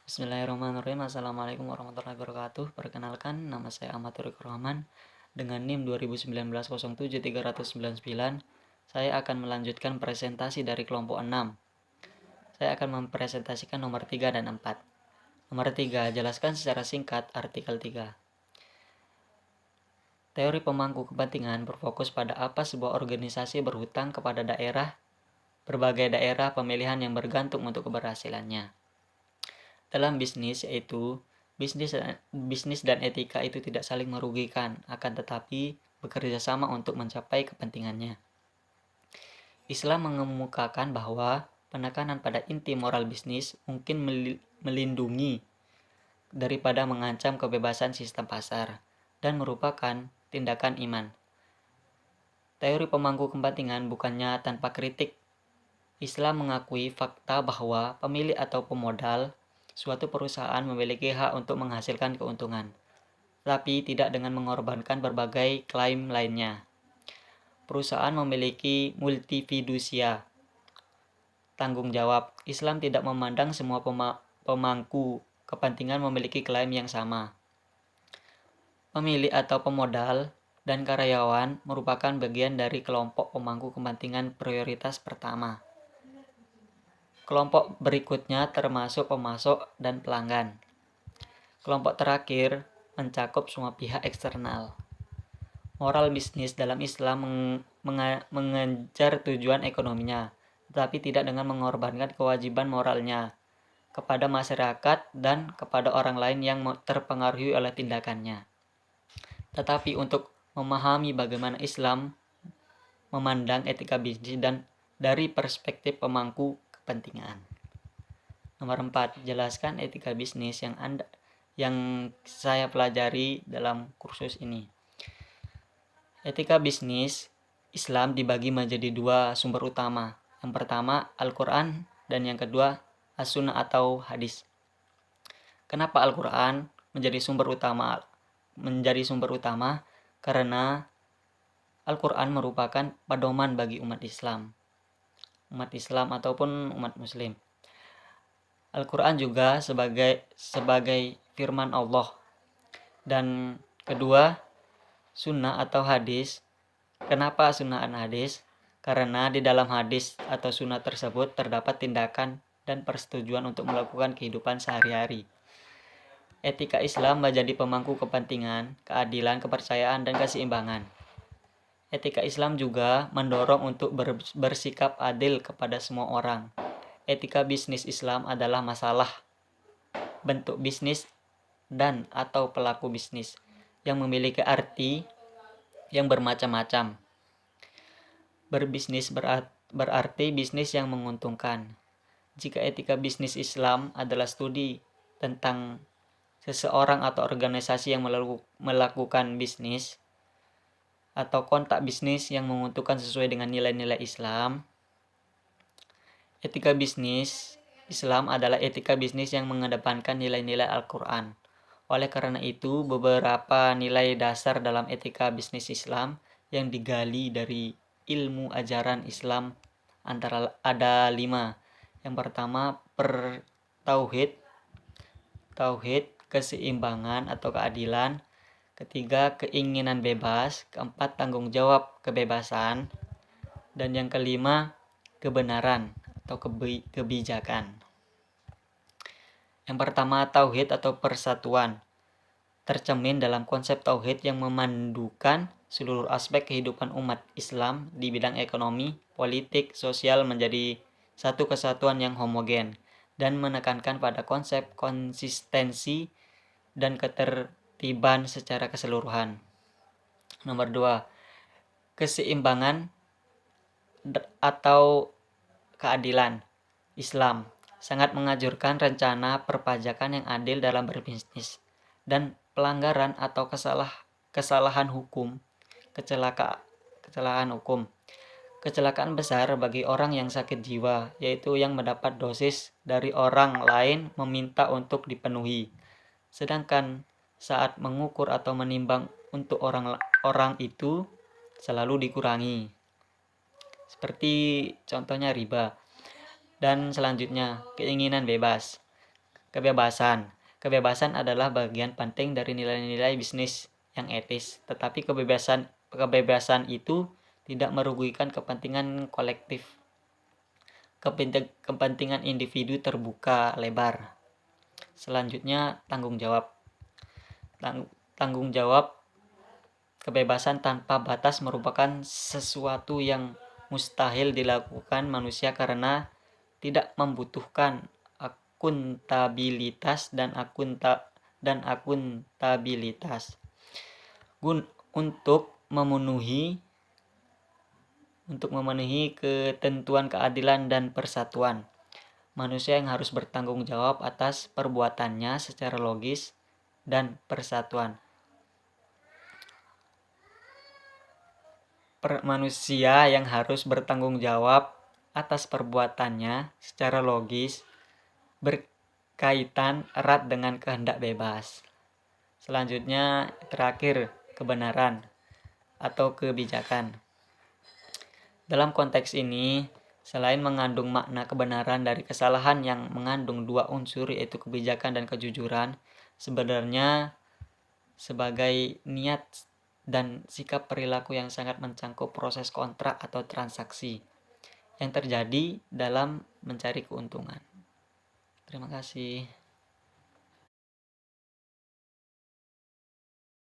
Bismillahirrahmanirrahim. Assalamualaikum warahmatullahi wabarakatuh. Perkenalkan, nama saya Ahmad Taufiq Rahman dengan NIM 2019-07-399. Saya akan melanjutkan presentasi dari kelompok 6. Saya akan mempresentasikan nomor 3 dan 4. Nomor 3, jelaskan secara singkat artikel 3. Teori pemangku kepentingan berfokus pada apa sebuah organisasi berhutang kepada berbagai daerah pemilihan yang bergantung untuk keberhasilannya. Dalam bisnis, yaitu bisnis dan etika itu tidak saling merugikan, akan tetapi bekerja sama untuk mencapai kepentingannya. Islam mengemukakan bahwa penekanan pada inti moral bisnis mungkin melindungi daripada mengancam kebebasan sistem pasar dan merupakan tindakan iman. Teori pemangku kepentingan bukannya tanpa kritik. Islam mengakui fakta bahwa pemilik atau pemodal suatu perusahaan memiliki hak untuk menghasilkan keuntungan, tapi tidak dengan mengorbankan berbagai klaim lainnya. Perusahaan memiliki multifidusia, tanggung jawab. Islam tidak memandang semua pemangku kepentingan memiliki klaim yang sama. Pemilik atau pemodal dan karyawan merupakan bagian dari kelompok pemangku kepentingan prioritas pertama. Kelompok berikutnya termasuk pemasok dan pelanggan. Kelompok terakhir mencakup semua pihak eksternal. Moral bisnis dalam Islam mengejar tujuan ekonominya, tetapi tidak dengan mengorbankan kewajiban moralnya kepada masyarakat dan kepada orang lain yang terpengaruhi oleh tindakannya. Tetapi untuk memahami bagaimana Islam memandang etika bisnis dan dari perspektif pemangku kepentingan. Nomor 4, jelaskan etika bisnis yang saya pelajari dalam kursus ini. Etika bisnis Islam dibagi menjadi dua sumber utama. Yang pertama Al-Quran dan yang kedua As-Sunnah atau hadis. Kenapa Al-Quran menjadi sumber utama? Karena Al-Quran merupakan pedoman bagi umat Islam ataupun umat Muslim. Al-Quran juga sebagai firman Allah. Dan kedua, sunnah atau hadis. Kenapa sunnah dan hadis? Karena di dalam hadis atau sunnah tersebut terdapat tindakan dan persetujuan untuk melakukan kehidupan sehari-hari. Etika Islam menjadi pemangku kepentingan, keadilan, kepercayaan, dan keseimbangan. Etika Islam juga mendorong untuk bersikap adil kepada semua orang. Etika bisnis Islam adalah masalah bentuk bisnis dan atau pelaku bisnis yang memiliki arti yang bermacam-macam. Berbisnis berarti bisnis yang menguntungkan. Jika etika bisnis Islam adalah studi tentang seseorang atau organisasi yang melakukan bisnis atau kontak bisnis yang menguntungkan sesuai dengan nilai-nilai Islam, etika bisnis Islam adalah etika bisnis yang mengedepankan nilai-nilai Al-Quran. Oleh karena itu, beberapa nilai dasar dalam etika bisnis Islam yang digali dari ilmu ajaran Islam ada 5. Yang pertama, tauhid, keseimbangan atau keadilan. Ketiga, keinginan bebas. Keempat, tanggung jawab kebebasan. Dan yang kelima, kebenaran atau kebijakan. Yang pertama, tauhid atau persatuan. Tercermin dalam konsep tauhid yang memandukan seluruh aspek kehidupan umat Islam di bidang ekonomi, politik, sosial menjadi satu kesatuan yang homogen dan menekankan pada konsep konsistensi dan ketertiban secara keseluruhan. Nomor 2, keseimbangan atau keadilan. Islam sangat menganjurkan rencana perpajakan yang adil dalam berbisnis dan pelanggaran atau kesalahan hukum, kecelakaan hukum. Kecelakaan besar bagi orang yang sakit jiwa, yaitu yang mendapat dosis dari orang lain meminta untuk dipenuhi. Sedangkan saat mengukur atau menimbang untuk orang itu selalu dikurangi. Seperti contohnya riba. Dan selanjutnya, keinginan bebas. Kebebasan. Kebebasan adalah bagian penting dari nilai-nilai bisnis yang etis, tetapi kebebasan itu tidak merugikan kepentingan kolektif. Kepentingan individu terbuka lebar. Selanjutnya, tanggung jawab. Tanggung jawab. Kebebasan tanpa batas merupakan sesuatu yang mustahil dilakukan manusia karena tidak membutuhkan akuntabilitas dan akuntabilitas untuk memenuhi ketentuan keadilan dan persatuan. Manusia yang harus bertanggung jawab atas perbuatannya secara logis dan persatuan. Manusia yang harus bertanggung jawab atas perbuatannya secara logis berkaitan erat dengan kehendak bebas. Selanjutnya, terakhir, kebenaran atau kebijakan. Dalam konteks ini, selain mengandung makna kebenaran dari kesalahan yang mengandung dua unsur yaitu kebijakan dan kejujuran, sebenarnya sebagai niat dan sikap perilaku yang sangat mencangkup proses kontrak atau transaksi yang terjadi dalam mencari keuntungan. Terima kasih.